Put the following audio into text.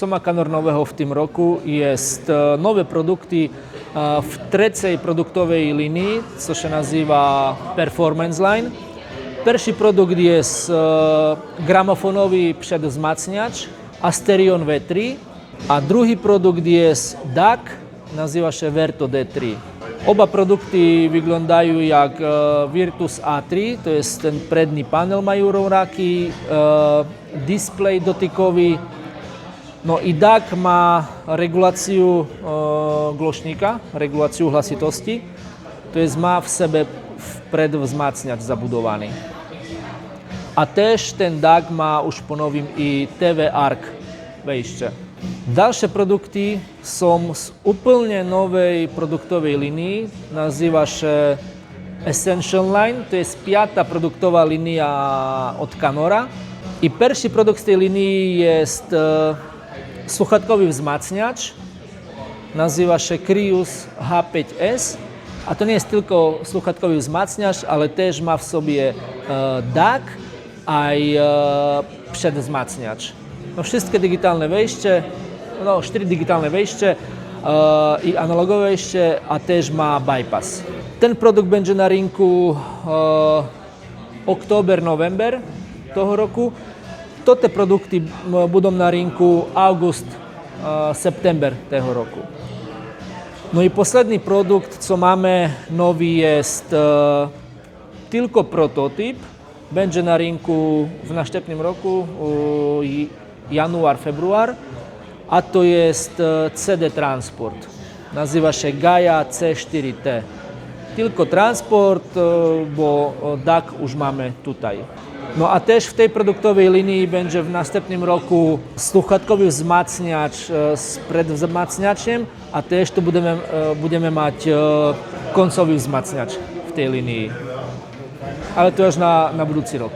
co má Canor nového v tým roku, je nové produkty v trecej produktovej linii, co sa nazýva Performance Line. Prvý produkt je gramofonový předvzmacňač Asterion V3 a druhý produkt je DAC, nazýva sa Verto D3. Oba produkty vyglądajú jak Virtus A3, to je ten predný panel majú rovnaký, displej dotykový. No i DAC má reguláciu głośnika, reguláciu hlasitosti, to je má v sebe predvzmacňač zabudovaný. A tež ten DAC má už po novým i TV ARC wejście. Dalsze produkty są z úplne novej produktovej linii, nazýva sa Essential Line, to je piata produktová linia od Canora. I pierwszy produkt z tej linii jest słuchawkowy wzmacniacz, nazywa się Crius H5S, a to nie jest tylko słuchawkowy wzmacniacz, ale też ma w sobie DAC i przedwzmacniacz. No, wszystkie digitalne wejście, 4 digitalne wejście i analogowe wejście, a też ma bypass. Ten produkt będzie na rynku oktober-november toho roku. To te produkty budú na rynku august-september toho roku. No i posledný produkt, co máme nový, jest tylko prototyp. Będzie na rynku w następnym roku, januar, februar, a to jest CD Transport. Nazywa się Gaia C4T. Tylko transport, bo DAC już mamy tutaj. No a też w tej produktowej linii będzie w następnym roku słuchawkowy wzmacniacz z predwzmacniaczem, a też tu budeme mať końcowy wzmacniacz w tej linii. Ale to już na budúci rok.